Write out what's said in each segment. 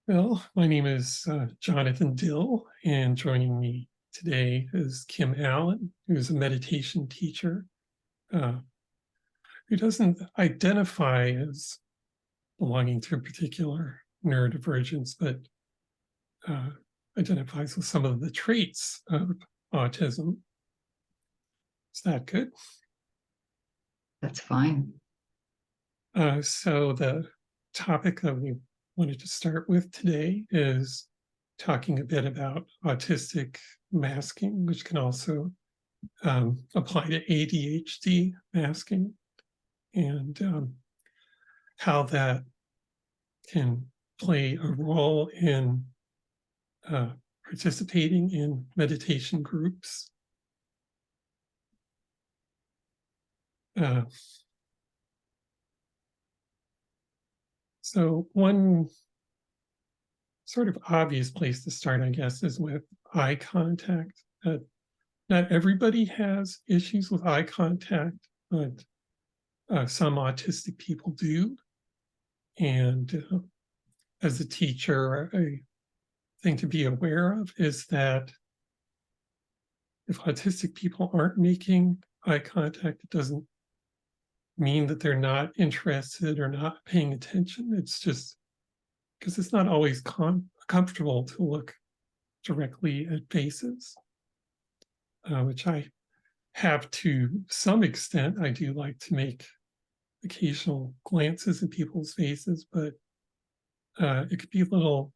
Well, my name is Jonathan Dill, and joining me today is Kim Allen, who's a meditation teacher uh, who doesn't identify as belonging to a particular neurodivergence, but uh, identifies with some of the traits of autism. Is that good? That's fine. So the topic that we wanted to start with today is talking a bit about autistic masking, which can also apply to ADHD masking, and how that can play a role in participating in meditation groups. So one sort of obvious place to start, I guess, is with eye contact. Not everybody has issues with eye contact, but some autistic people do. And as a teacher, a thing to be aware of is that if autistic people aren't making eye contact, it doesn't mean that they're not interested or not paying attention. It's just because it's not always comfortable to look directly at faces, which I have to some extent. I do like to make occasional glances at people's faces, but it could be a little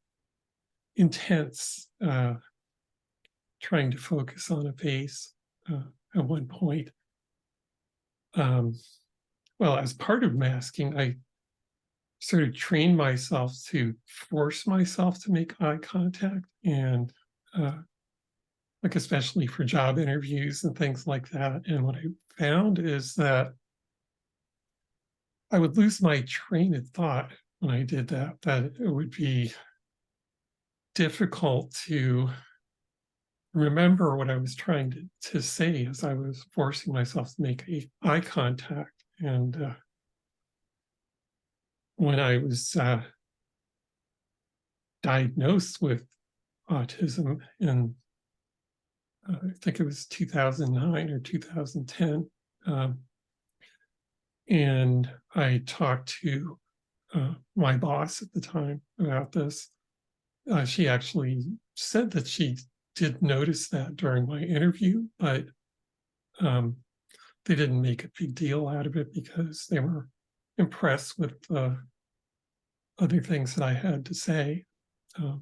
intense trying to focus on a face at one point. Well, as part of masking, I sort of trained myself to force myself to make eye contact, and like especially for job interviews and things like that. And what I found is that I would lose my train of thought when I did that, that it would be difficult to remember what I was trying to say as I was forcing myself to make eye contact. And when I was diagnosed with autism in, I think it was 2009 or 2010, and I talked to my boss at the time about this. She actually said that she did notice that during my interview, but they didn't make a big deal out of it because they were impressed with other things that I had to say.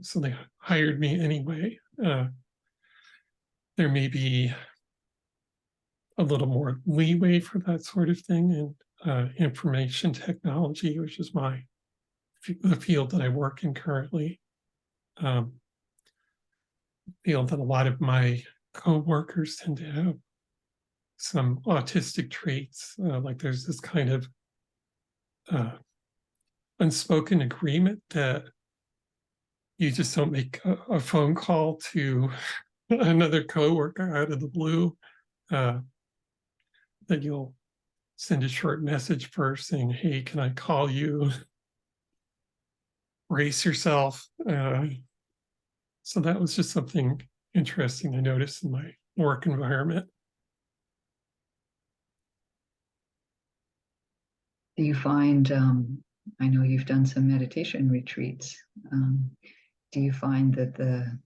So they hired me anyway. There may be a little more leeway for that sort of thing in information technology, which is the field that I work in currently. Field that a lot of my co-workers tend to have some autistic traits. Like there's this kind of unspoken agreement that you just don't make a phone call to another coworker out of the blue, that you'll send a short message first saying, hey, can I call you? Brace yourself. So that was just something interesting I noticed in my work environment. Do you find, I know you've done some meditation retreats. Do you find that the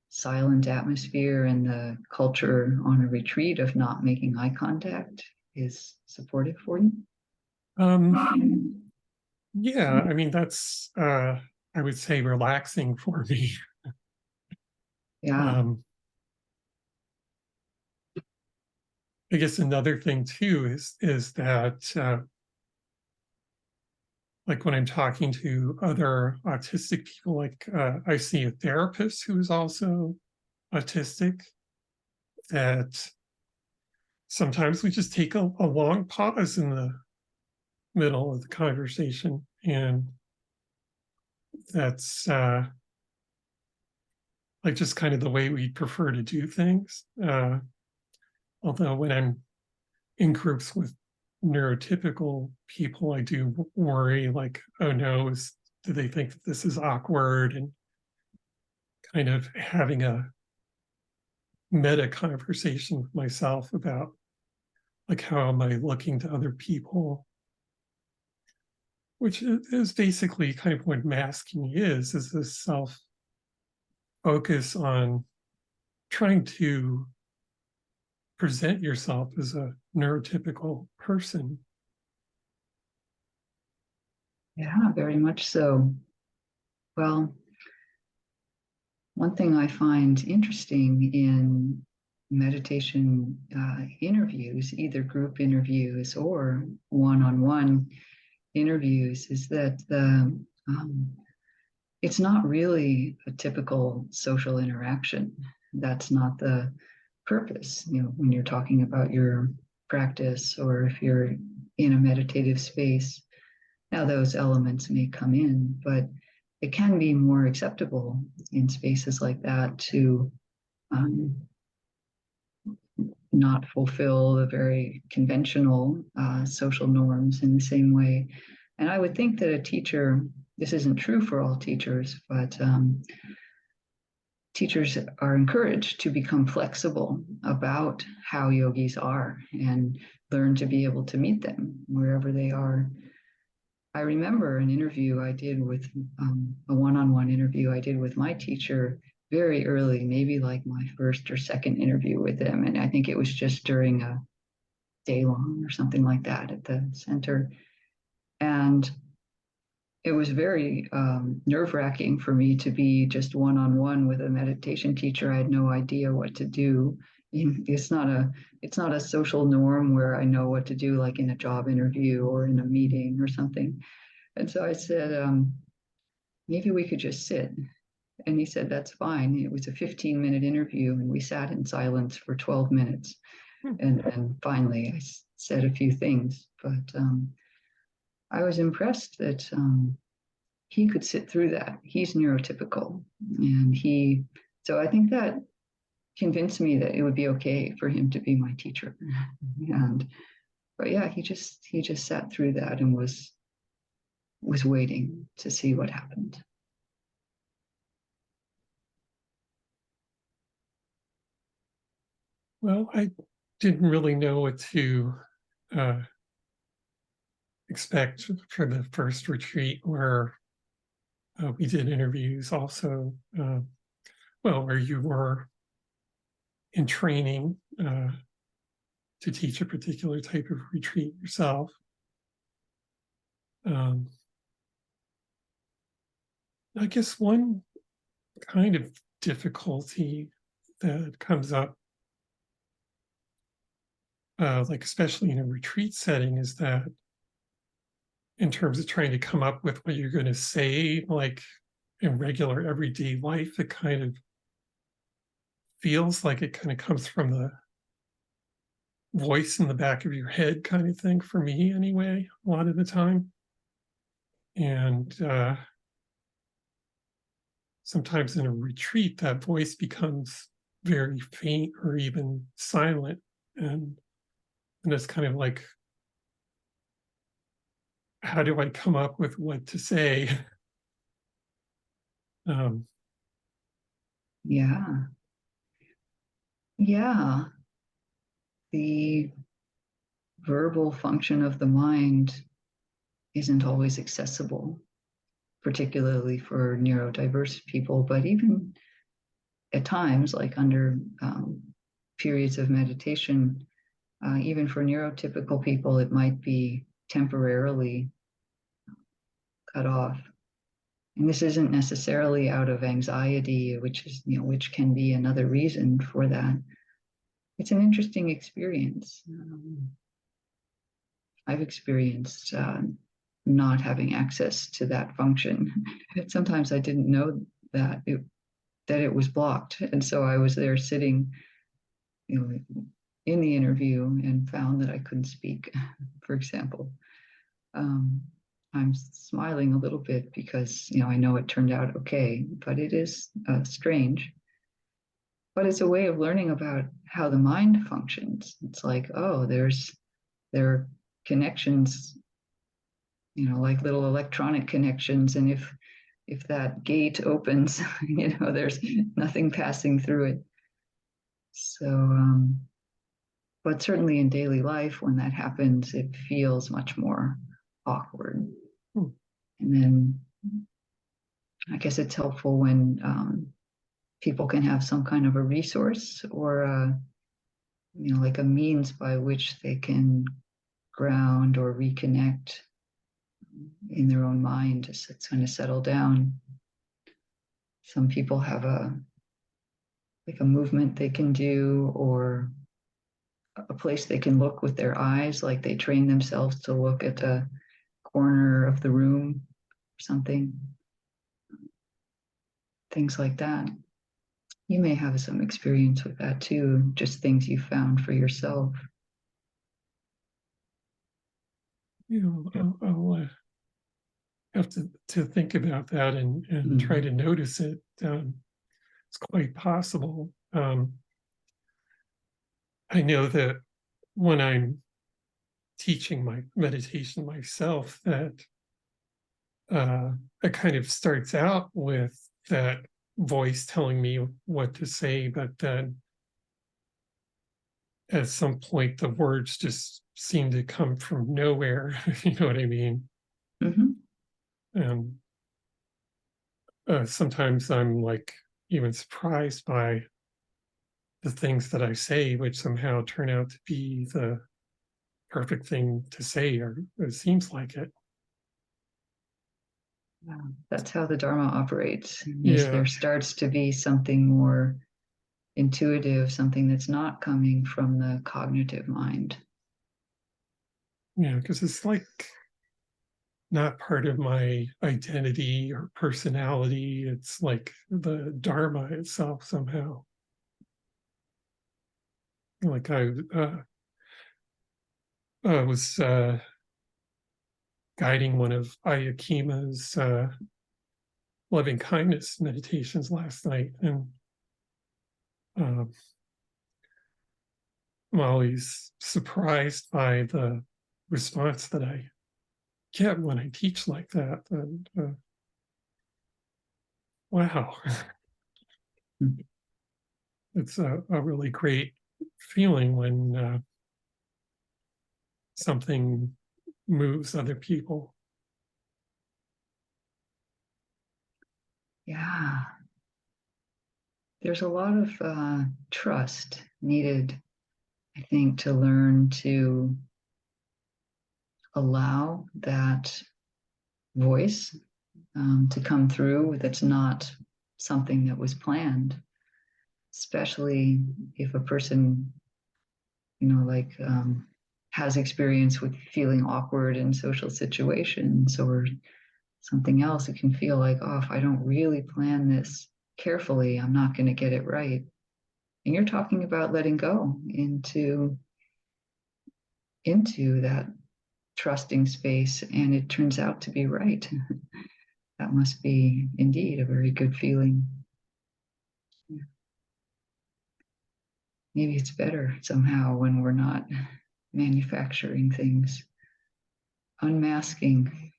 silent atmosphere and the culture on a retreat of not making eye contact is supportive for you? Yeah, I mean, that's, I would say, relaxing for me. Yeah. I guess another thing too is that like when I'm talking to other autistic people, like I see a therapist who is also autistic, that sometimes we just take a long pause in the middle of the conversation, and that's like just kind of the way we prefer to do things. Although when I'm in groups with neurotypical people, I do worry like, oh no, is do they think that this is awkward, and kind of having a meta conversation with myself about like, how am I looking to other people, which is basically kind of what masking is this self focus on trying to present yourself as a neurotypical person. Yeah, very much so. Well, one thing I find interesting in meditation interviews, either group interviews or one-on-one interviews, is that it's not really a typical social interaction. That's not the purpose. You know, when you're talking about your practice or if you're in a meditative space, now those elements may come in, but it can be more acceptable in spaces like that to not fulfill the very conventional social norms in the same way. And I would think that a teacher, this isn't true for all teachers, but teachers are encouraged to become flexible about how yogis are and learn to be able to meet them wherever they are. I remember an interview I did with a one-on-one interview I did with my teacher very early, maybe like my first or second interview with him. And I think it was just during a day long or something like that at the center. And it was very nerve-wracking for me to be just one-on-one with a meditation teacher. I had no idea what to do. It's not a social norm where I know what to do, like in a job interview or in a meeting or something. And so I said, maybe we could just sit. And he said, that's fine. It was a 15-minute interview, and we sat in silence for 12 minutes. And finally, I said a few things, but I was impressed that he could sit through that. He's neurotypical, and so I think that convinced me that it would be okay for him to be my teacher. But yeah, he just sat through that and was waiting to see what happened. Well, I didn't really know what to expect for the first retreat, where we did interviews also, where you were in training to teach a particular type of retreat yourself. I guess one kind of difficulty that comes up, like especially in a retreat setting, is that in terms of trying to come up with what you're going to say, like in regular everyday life, it kind of feels like it kind of comes from the voice in the back of your head kind of thing, for me anyway, a lot of the time. And sometimes in a retreat, that voice becomes very faint or even silent. And it's kind of like, how do I come up with what to say? Yeah. The verbal function of the mind isn't always accessible, particularly for neurodiverse people, but even at times, like under periods of meditation, even for neurotypical people, it might be temporarily cut off. And this isn't necessarily out of anxiety, which can be another reason for that. It's an interesting experience. I've experienced not having access to that function. Sometimes I didn't know that it was blocked, and so I was there sitting, in the interview and found that I couldn't speak. For example, I'm smiling a little bit because I know it turned out okay, but it is strange. But it's a way of learning about how the mind functions. It's like, oh, there are connections like little electronic connections. And if that gate opens, there's nothing passing through it. So, but certainly in daily life, when that happens, it feels much more awkward. Hmm. And then I guess it's helpful when people can have some kind of a resource or like a means by which they can ground or reconnect in their own mind to kind of settle down. Some people have a movement they can do, or a place they can look with their eyes, like they train themselves to look at a corner of the room or something. Things like that. You may have some experience with that too, just things you found for yourself. I'll have to think about that and try to notice it. It's quite possible. I know that when I'm teaching my meditation myself, that it kind of starts out with that voice telling me what to say, but then at some point the words just seem to come from nowhere. You know what I mean? And sometimes I'm like even surprised by the things that I say, which somehow turn out to be the perfect thing to say, or it seems like it. That's how the Dharma operates. Yeah. There starts to be something more intuitive, something that's not coming from the cognitive mind. Yeah, because it's like not part of my identity or personality. It's like the Dharma itself somehow. Like I was guiding one of Ayya loving kindness meditations last night, and I'm always surprised by the response that I get when I teach like that. And wow, it's a really great feeling when something moves other people. Yeah. There's a lot of trust needed, I think, to learn to allow that voice to come through that's not something that was planned, especially if a person, has experience with feeling awkward in social situations or something else. It can feel like, oh, if I don't really plan this carefully, I'm not going to get it right. And you're talking about letting go into that trusting space, and it turns out to be right. That must be indeed a very good feeling. Maybe it's better somehow when we're not manufacturing things, unmasking.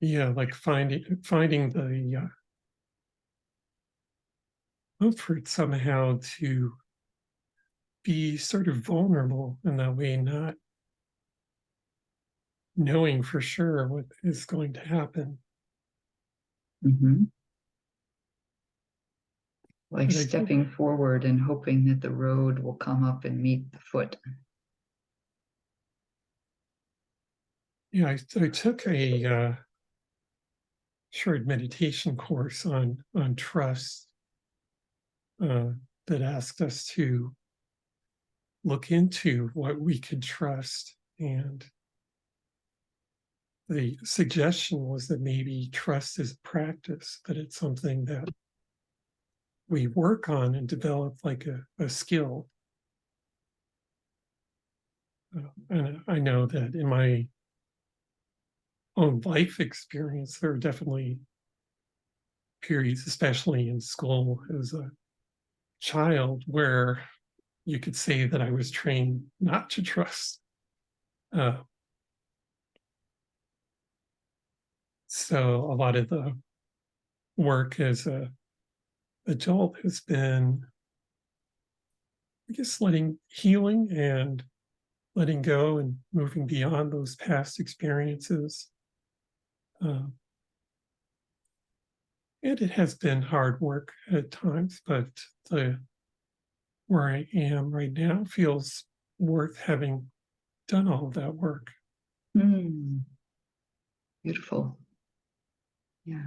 Yeah, like finding the comfort somehow to be sort of vulnerable in that way, not knowing for sure what is going to happen. Mm-hmm. Like But I think, stepping forward and hoping that the road will come up and meet the foot. yeah, I took a short meditation course on trust that asked us to look into what we could trust, and the suggestion was that maybe trust is a practice, that it's something that we work on and develop like a skill. And I know that in my own life experience, there are definitely periods, especially in school as a child, where you could say that I was trained not to trust. So a lot of the work as a adult has been, I guess, healing and letting go and moving beyond those past experiences. And it has been hard work at times, but where I am right now feels worth having done all of that work. Beautiful. Yeah.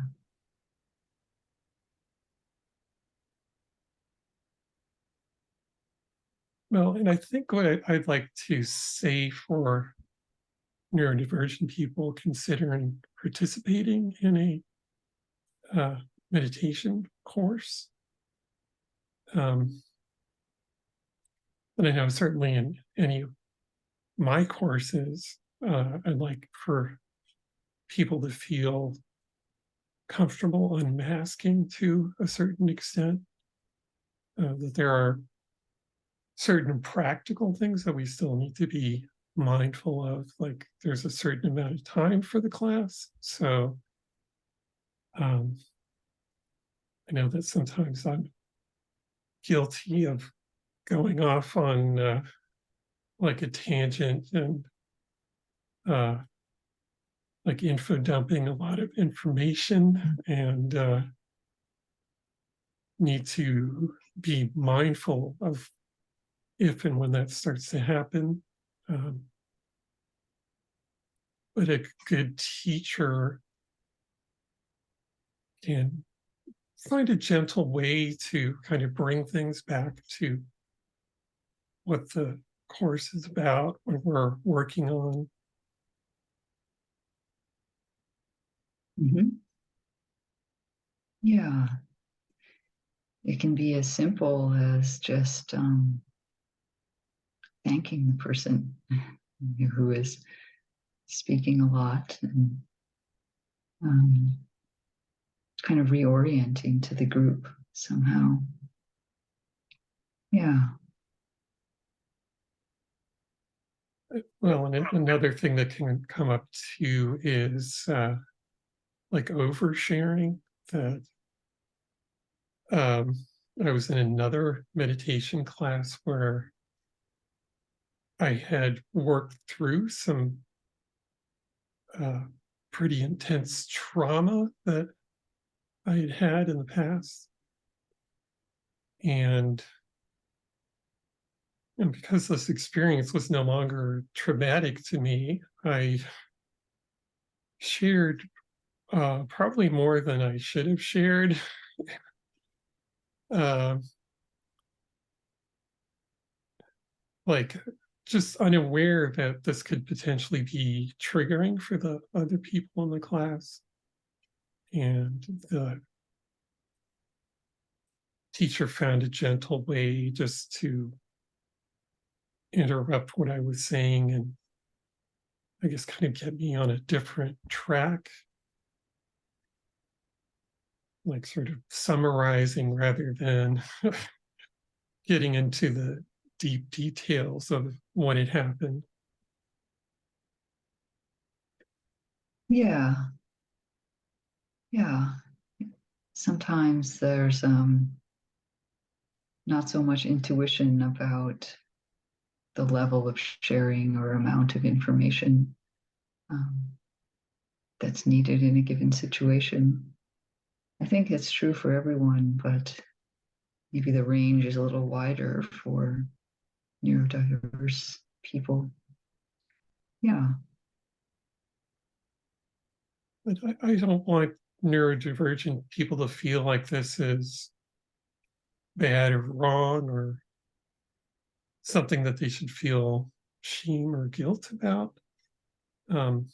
Well, and I think what I'd like to say for neurodivergent people considering participating in a meditation course, and I know certainly in any of my courses, I'd like for people to feel comfortable unmasking to a certain extent, that there are certain practical things that we still need to be mindful of, like there's a certain amount of time for the class. So I know that sometimes I'm guilty of going off on like a tangent and like info dumping a lot of information, and need to be mindful of if and when that starts to happen. But a good teacher can find a gentle way to kind of bring things back to what the course is about, what we're working on. Yeah. It can be as simple as just thanking the person who is speaking a lot, and kind of reorienting to the group somehow. Yeah. Well, and another thing that can come up too is like oversharing. That I was in another meditation class where I had worked through some pretty intense trauma that I had had in the past. And because this experience was no longer traumatic to me, I shared probably more than I should have shared. Like just unaware that this could potentially be triggering for the other people in the class. And the teacher found a gentle way just to interrupt what I was saying and I guess kind of get me on a different track, like sort of summarizing rather than getting into the deep details of what had happened. Yeah. Yeah. Sometimes there's not so much intuition about the level of sharing or amount of information that's needed in a given situation. I think it's true for everyone, but maybe the range is a little wider for neurodiverse people. Yeah. But I don't want neurodivergent people to feel like this is bad or wrong or something that they should feel shame or guilt about. And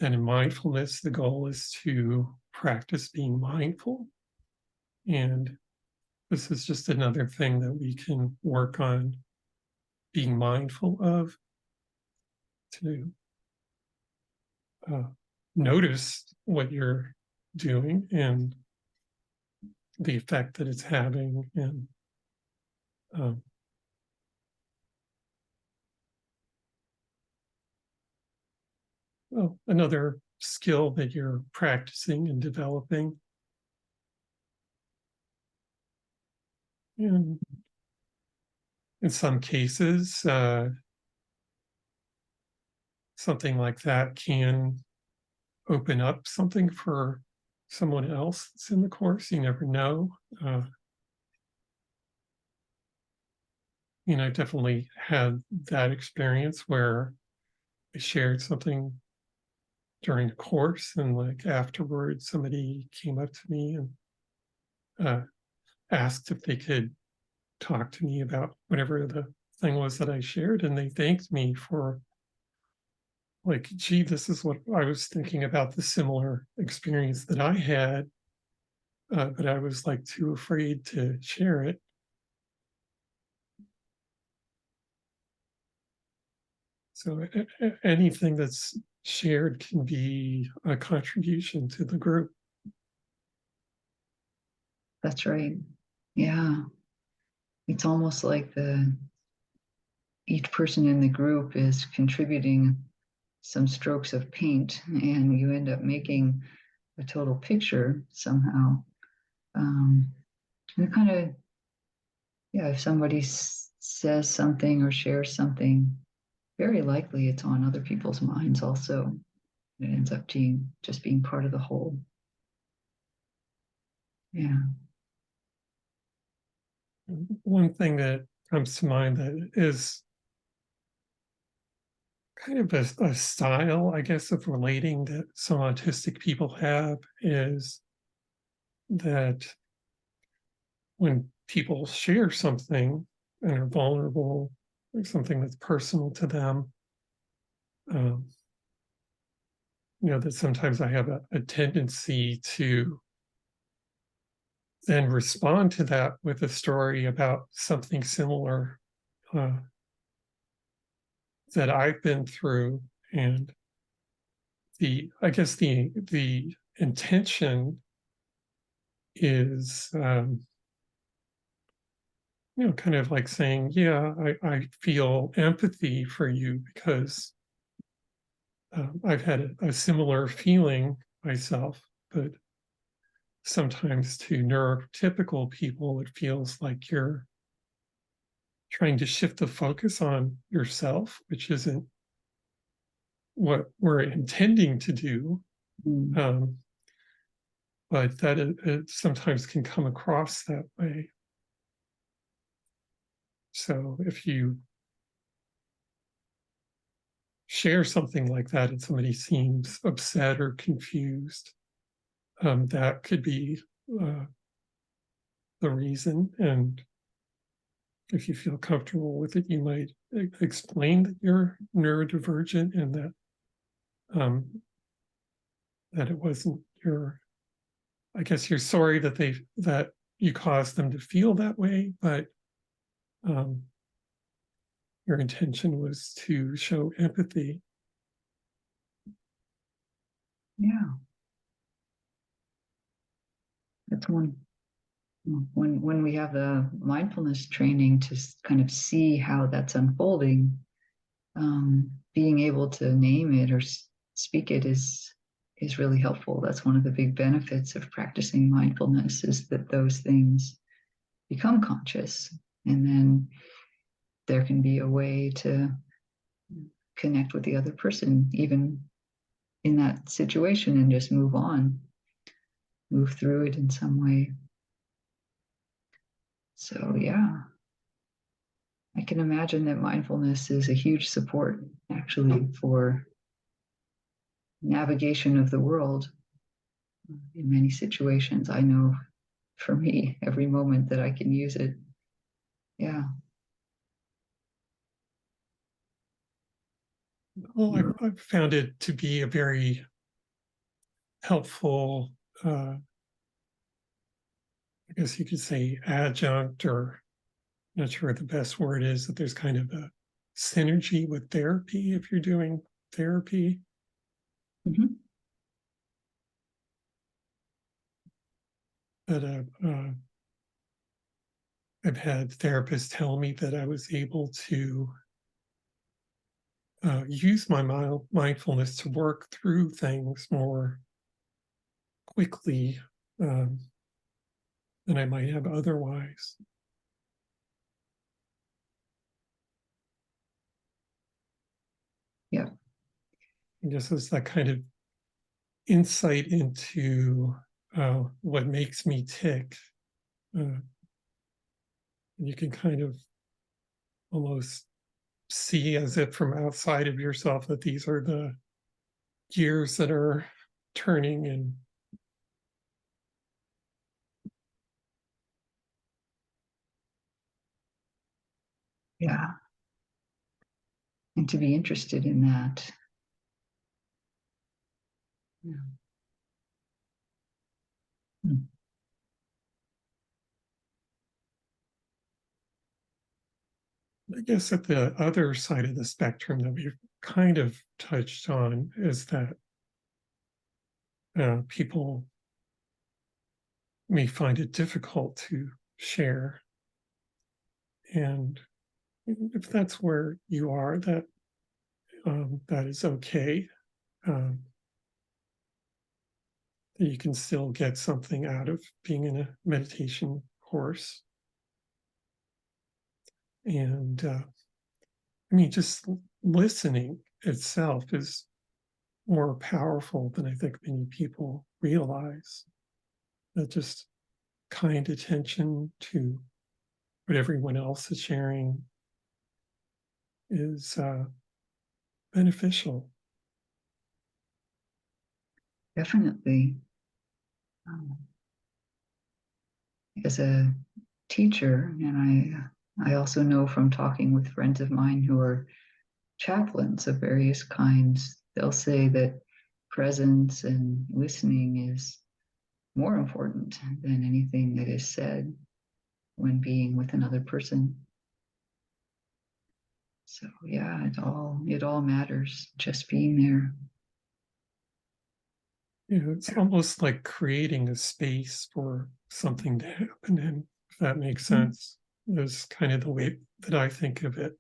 in mindfulness, the goal is to practice being mindful. And this is just another thing that we can work on being mindful of, to notice what you're doing and the effect that it's having, and Um, well, another skill that you're practicing and developing. And in some cases, something like that can open up something for someone else that's in the course. You never know. I definitely had that experience where I shared something during the course, and like afterwards, somebody came up to me and asked if they could talk to me about whatever the thing was that I shared, and they thanked me for, like, gee, this is what I was thinking about, the similar experience that I had, but I was like too afraid to share it. So anything that's shared can be a contribution to the group. That's right. Yeah. It's almost like each person in the group is contributing some strokes of paint, and you end up making a total picture somehow. And kind of, yeah, if somebody says something or shares something, very likely it's on other people's minds also. It ends up just being part of the whole. Yeah. One thing that comes to mind that is kind of a style, I guess, of relating that some autistic people have is that when people share something and are vulnerable, or something that's personal to them, um, that sometimes I have a tendency to then respond to that with a story about something similar uh, that I've been through, and I guess the intention is kind of like saying, yeah, I feel empathy for you because I've had a similar feeling myself, but sometimes to neurotypical people, it feels like you're trying to shift the focus on yourself, which isn't what we're intending to do. Mm. But that it sometimes can come across that way. So if you share something like that and somebody seems upset or confused, that could be the reason. And if you feel comfortable with it, you might explain that you're neurodivergent and that it wasn't I guess you're sorry that you caused them to feel that way, but um, your intention was to show empathy. Yeah. That's one. When we have the mindfulness training to kind of see how that's unfolding, being able to name it or speak it is really helpful. That's one of the big benefits of practicing mindfulness, is that those things become conscious, and then there can be a way to connect with the other person even in that situation and just move on, move through it in some way. So yeah, I can imagine that mindfulness is a huge support actually for navigation of the world in many situations. I know for me, every moment that I can use it. Yeah. Well, I've found it to be a very helpful, I guess you could say, adjunct, or I'm not sure what the best word is, that there's kind of a synergy with therapy if you're doing therapy. Mm-hmm. But I've had therapists tell me that I was able to use my mindfulness to work through things more quickly than I might have otherwise. Yeah. I guess it's that kind of insight into what makes me tick. You can kind of almost see as if from outside of yourself that these are the gears that are turning and Yeah. And to be interested in that. Yeah. Hmm. I guess at the other side of the spectrum that we've kind of touched on is that people may find it difficult to share. And if that's where you are, that is okay. You can still get something out of being in a meditation course. And I mean, just listening itself is more powerful than I think many people realize. That just kind attention to what everyone else is sharing is beneficial. Definitely. Um, as a teacher, and I also know from talking with friends of mine who are chaplains of various kinds, they'll say that presence and listening is more important than anything that is said when being with another person. So yeah, it all matters, just being there. It's almost like creating a space for something to happen in, if that makes Mm-hmm. sense. Is kind of the way that I think of it,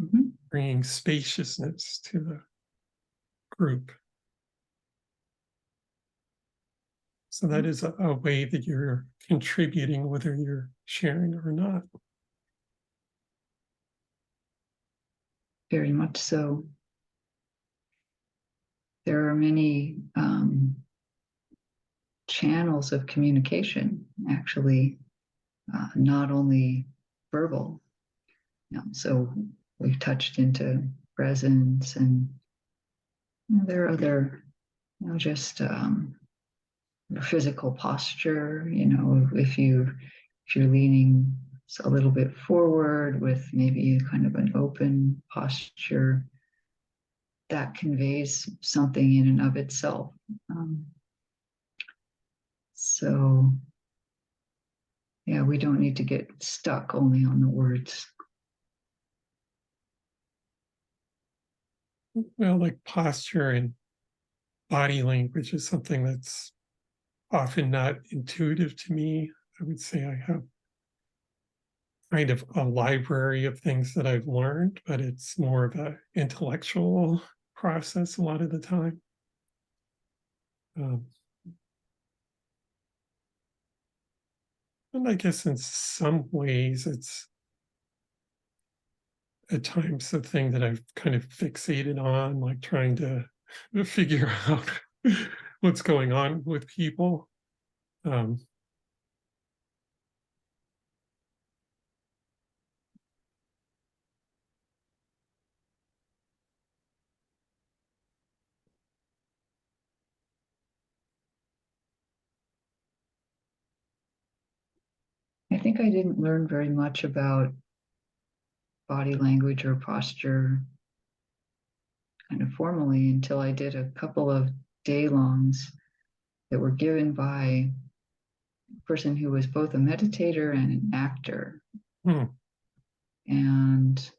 Mm-hmm. bringing spaciousness to the group. So that is a way that you're contributing, whether you're sharing or not. Very much so. There are many channels of communication, actually, not only verbal. So we've touched into presence, and there are other, just physical posture. If you're leaning a little bit forward with maybe kind of an open posture, that conveys something in and of itself. So yeah, we don't need to get stuck only on the words. Well, like posture and body language is something that's often not intuitive to me. I would say I have kind of a library of things that I've learned, but it's more of an intellectual process a lot of the time. Um, and I guess in some ways it's at times the thing that I've kind of fixated on, like trying to figure out what's going on with people. Um, I think I didn't learn very much about body language or posture kind of formally until I did a couple of day longs that were given by a person who was both a meditator and an actor. hmm, And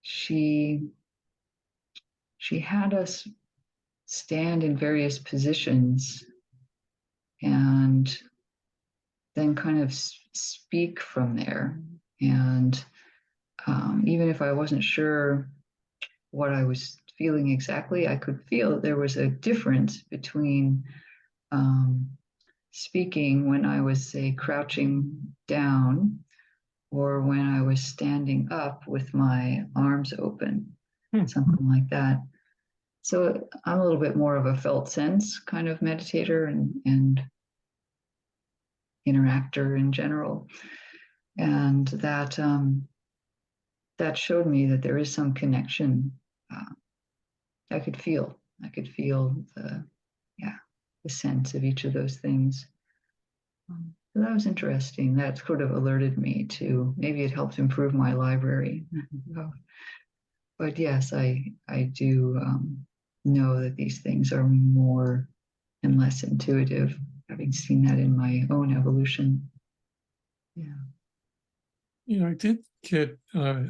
she had us stand in various positions and then kind of speak from there. And even if I wasn't sure what I was feeling exactly, I could feel that there was a difference between speaking when I was, say, crouching down or when I was standing up with my arms open, something like that. So I'm a little bit more of a felt sense kind of meditator and interactor in general. And that that showed me that there is some connection. I could feel the sense of each of those things. So that was interesting. That sort of alerted me to maybe it helped improve my library. But yes, I do know that these things are more and less intuitive, having seen that in my own evolution. Yeah. You know, I did get a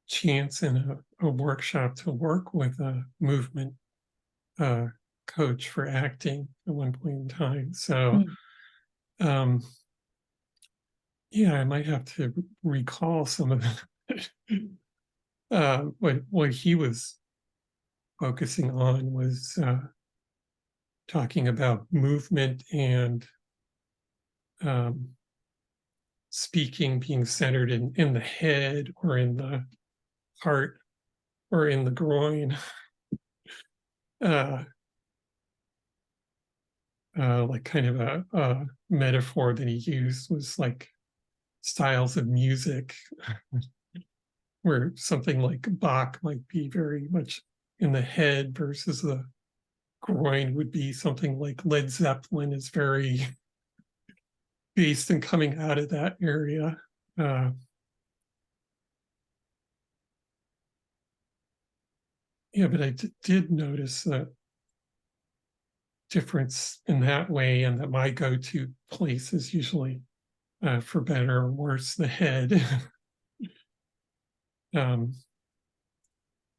chance in a workshop to work with a movement coach for acting at one point in time. So, yeah, I might have to recall some of what he was focusing on was talking about movement and speaking being centered in the head or in the heart or in the groin. Like kind of a metaphor that he used was like styles of music, where something like Bach might be very much in the head versus the groin would be something like Led Zeppelin is very based and coming out of that area. Yeah, but I did notice that difference in that way, and that my go-to place is usually, for better or worse, the head.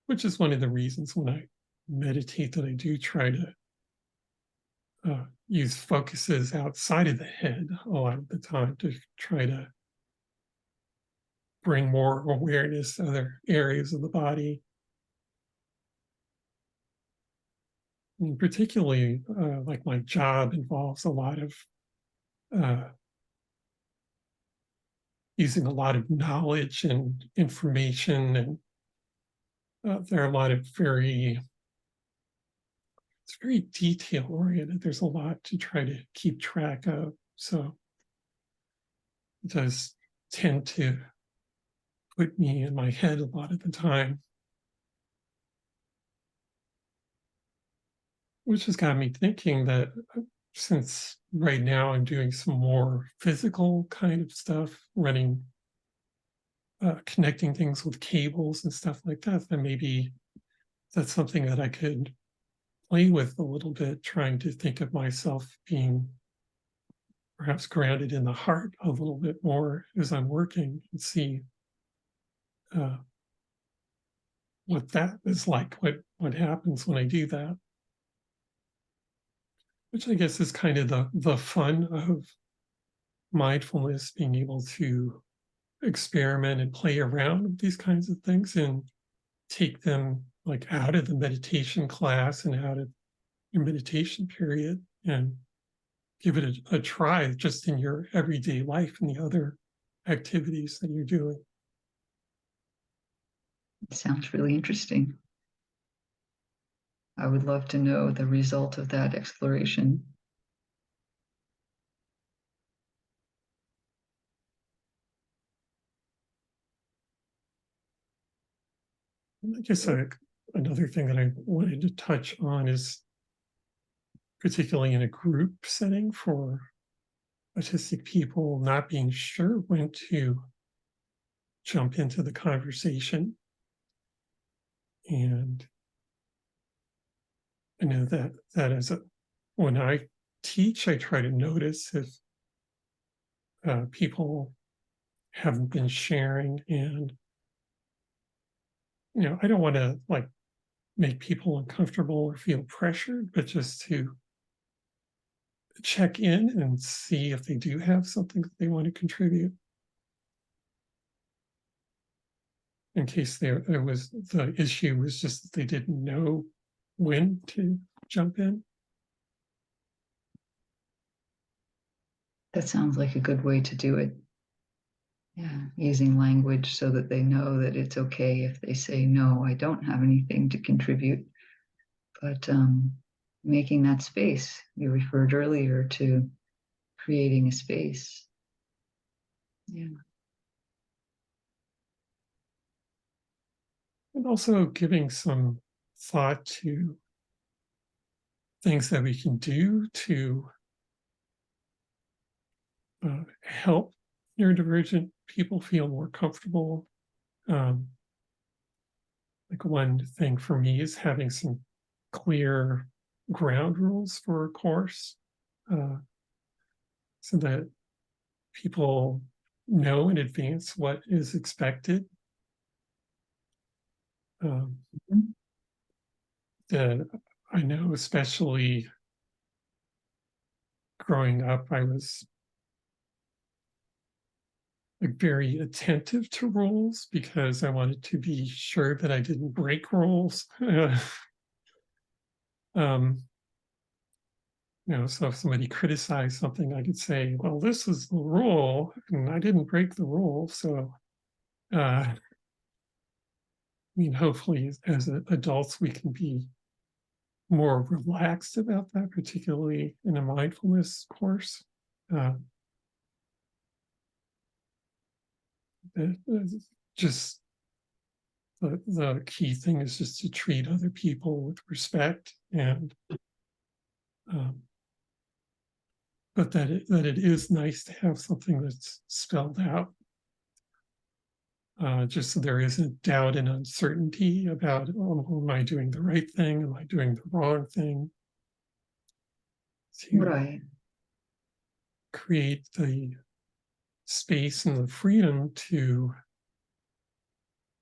Which is one of the reasons when I meditate that I do try to use focuses outside of the head a lot of the time to try to bring more awareness to other areas of the body. And particularly, like my job involves a lot of using a lot of knowledge and information, and there are a lot of it's very detail oriented. There's a lot to try to keep track of. So it does tend to put me in my head a lot of the time, which has got me thinking that since right now I'm doing some more physical kind of stuff, running, connecting things with cables and stuff like that, then maybe that's something that I could play with a little bit, trying to think of myself being perhaps grounded in the heart a little bit more as I'm working, and see what that is like, what happens when I do that. Which I guess is kind of the fun of mindfulness, being able to experiment and play around with these kinds of things and take them like out of the meditation class and out of your meditation period and give it a try just in your everyday life and the other activities that you're doing. It sounds really interesting. I would love to know the result of that exploration. And I guess another thing that I wanted to touch on is, particularly in a group setting for autistic people, not being sure when to jump into the conversation. And I know that when I teach, I try to notice if people haven't been sharing, and I don't want to like make people uncomfortable or feel pressured, but just to check in and see if they do have something that they want to contribute. In case there was, the issue was just that they didn't know when to jump in. That sounds like a good way to do it. Yeah, using language so that they know that it's okay if they say, no, I don't have anything to contribute. But making that space, you referred earlier to creating a space. Yeah. And also giving some thought to things that we can do to help neurodivergent people feel more comfortable. Like one thing for me is having some clear ground rules for a course, so that people know in advance what is expected. That I know, especially growing up, I was like very attentive to rules because I wanted to be sure that I didn't break rules. So if somebody criticized something, I could say, well, this is the rule and I didn't break the rule. So, hopefully as adults, we can be more relaxed about that, particularly in a mindfulness course. Just the key thing is just to treat other people with respect, and but that it is nice to have something that's spelled out, just so there isn't doubt and uncertainty about, am I doing the right thing? Am I doing the wrong thing? To Right. create the space and the freedom to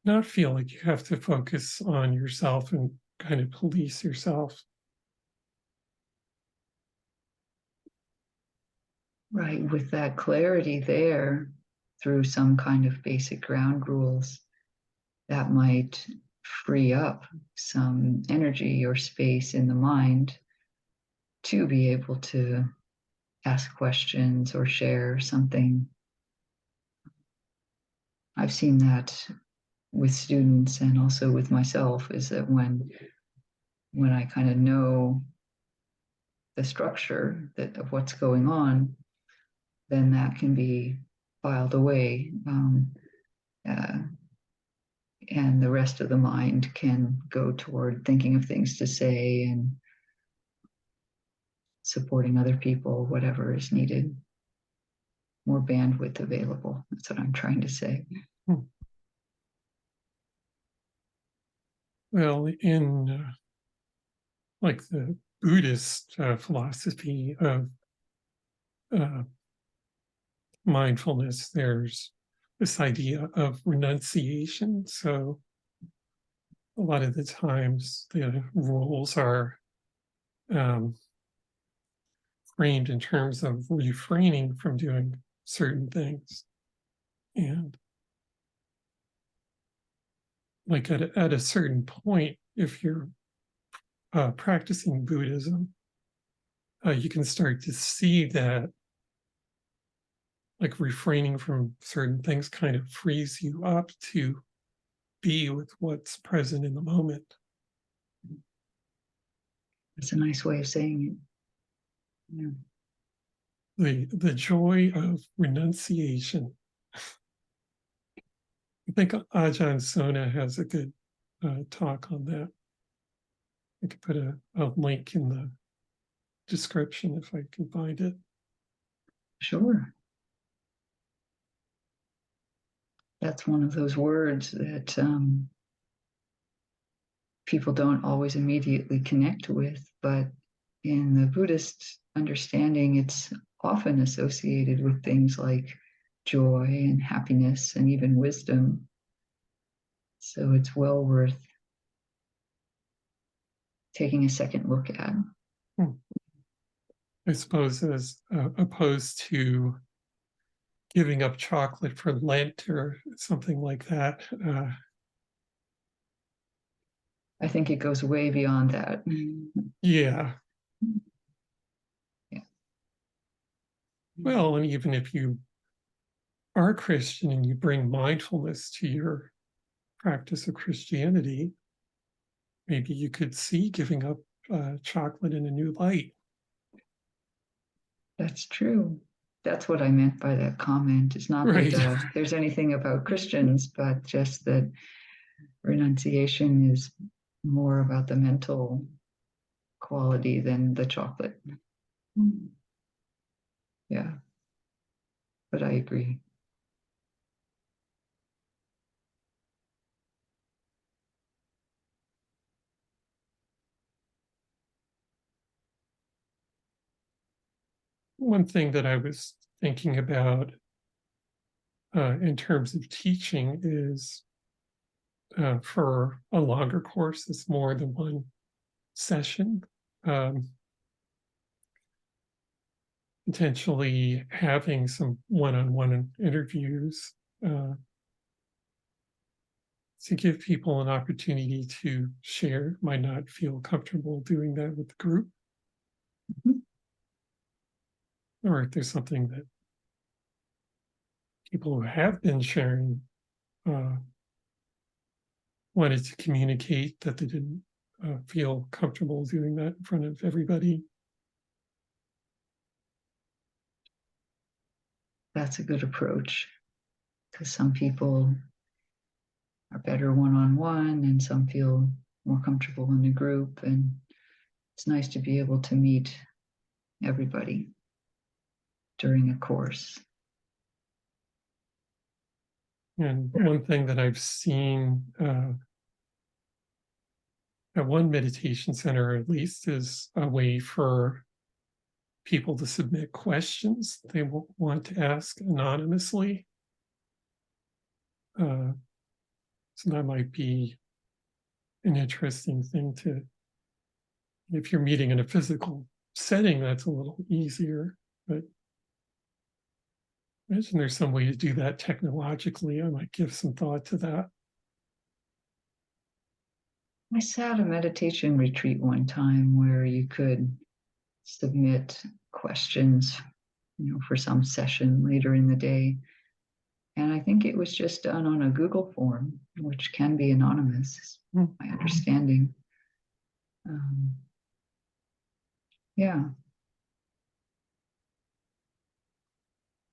not feel like you have to focus on yourself and kind of police yourself. Right. With that clarity there through some kind of basic ground rules, that might free up some energy or space in the mind to be able to ask questions or share something. I've seen that with students and also with myself, is that when I kind of know the structure of what's going on, then that can be filed away. And the rest of the mind can go toward thinking of things to say and supporting other people, whatever is needed. More bandwidth available. That's what I'm trying to say. Well, in like the Buddhist philosophy of mindfulness, there's this idea of renunciation. So a lot of the times the rules are framed in terms of refraining from doing certain things. And like at a certain point, if you're practicing Buddhism, you can start to see that like refraining from certain things kind of frees you up to be with what's present in the moment. That's a nice way of saying it. Yeah. The joy of renunciation. I think Ajahn Sona has a good talk on that. I could put a link in the description if I can find it. Sure. That's one of those words that people don't always immediately connect with, but in the Buddhist understanding, it's often associated with things like joy and happiness and even wisdom. So it's well worth taking a second look at. I suppose, as opposed to giving up chocolate for Lent or something like that. I think it goes way beyond that. Yeah. Yeah. Well, and even if you are Christian and you bring mindfulness to your practice of Christianity, maybe you could see giving up chocolate in a new light. That's true. That's what I meant by that comment. It's not Right. that there's anything about Christians, but just that renunciation is more about the mental quality than the chocolate. Yeah, but I agree. One thing that I was thinking about in terms of teaching is for a longer course, it's more than one session. Potentially having some one-on-one interviews to give people an opportunity to share, might not feel comfortable doing that with the group. Or if there's something that people who have been sharing wanted to communicate that they didn't feel comfortable doing that in front of everybody. That's a good approach, because some people are better one-on-one and some feel more comfortable in a group, and it's nice to be able to meet everybody during a course. And one thing that I've seen at one meditation center, at least, is a way for people to submit questions they want to ask anonymously. So that might be an interesting thing to, if you're meeting in a physical setting, that's a little easier, but I imagine there's some way to do that technologically. I might give some thought to that. I sat a meditation retreat one time where you could submit questions, for some session later in the day. And I think it was just done on a Google form, which can be anonymous, my understanding. Yeah.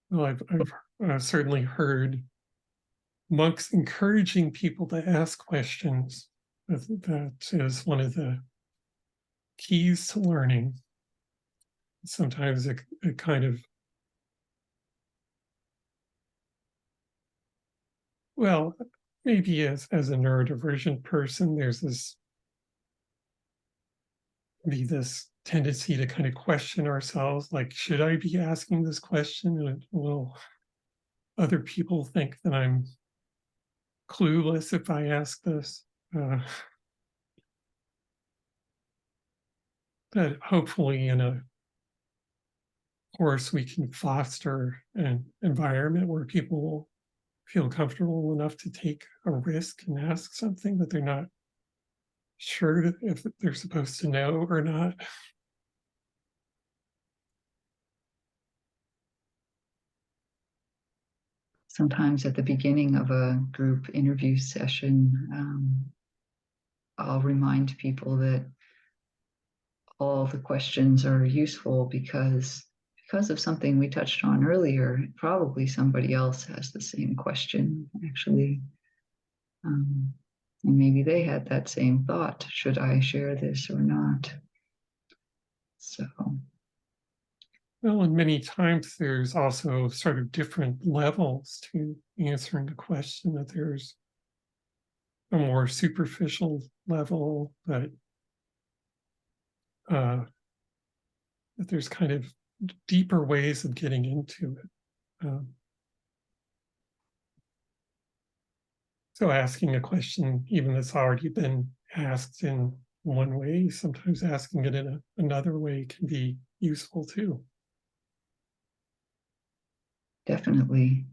Well, I've certainly heard monks encouraging people to ask questions. That is one of the keys to learning. Sometimes it kind of, well, maybe as a neurodivergent person, there's this tendency to kind of question ourselves, like, should I be asking this question? And will other people think that I'm clueless if I ask this? But hopefully in a course we can foster an environment where people will feel comfortable enough to take a risk and ask something that they're not sure if they're supposed to know or not. Sometimes at the beginning of a group interview session, I'll remind people that all the questions are useful because of something we touched on earlier. Probably somebody else has the same question, actually. And maybe they had that same thought, should I share this or not? So, Well, and many times there's also sort of different levels to answering the question, that there's a more superficial level, that there's kind of deeper ways of getting into it. So asking a question, even that's already been asked in one way, sometimes asking it in another way can be useful too. Definitely.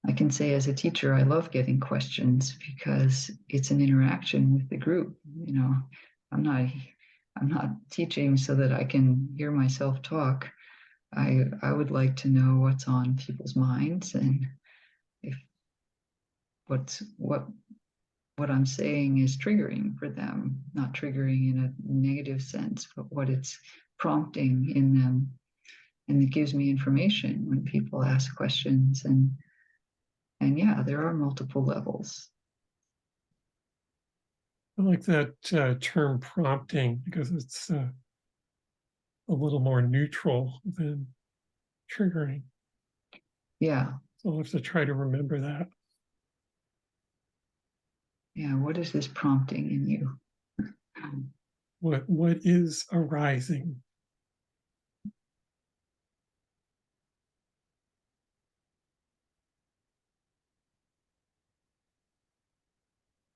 I can say as a teacher, I love getting questions because it's an interaction with the group. You know, I'm not teaching so that I can hear myself talk. I would like to know what's on people's minds and if what I'm saying is triggering for them, not triggering in a negative sense, but what it's prompting in them. And it gives me information when people ask questions. And yeah, there are multiple levels. I like that term prompting because it's a little more neutral than triggering. Yeah. So I'll have to try to remember that. Yeah. What is this prompting in you? What is arising?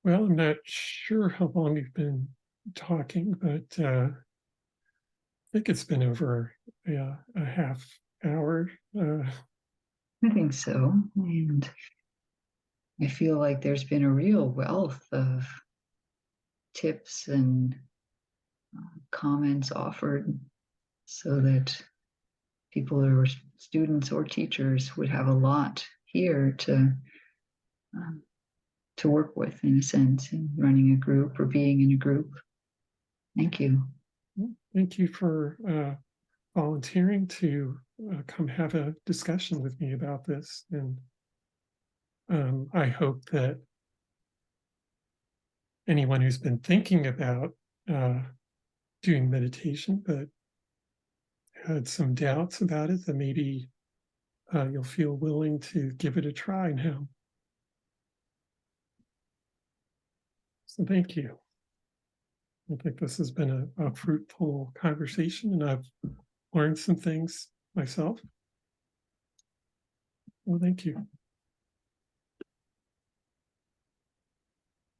Well, I'm not sure how long we've been talking, but I think it's been over a half hour. I think so. And I feel like there's been a real wealth of tips and comments offered so that people or students or teachers would have a lot here to work with in a sense in running a group or being in a group. Thank you. Thank you for volunteering to come have a discussion with me about this. And I hope that anyone who's been thinking about doing meditation but had some doubts about it, that maybe you'll feel willing to give it a try now. So thank you. I think this has been a fruitful conversation, and I've learned some things myself. Well, thank you.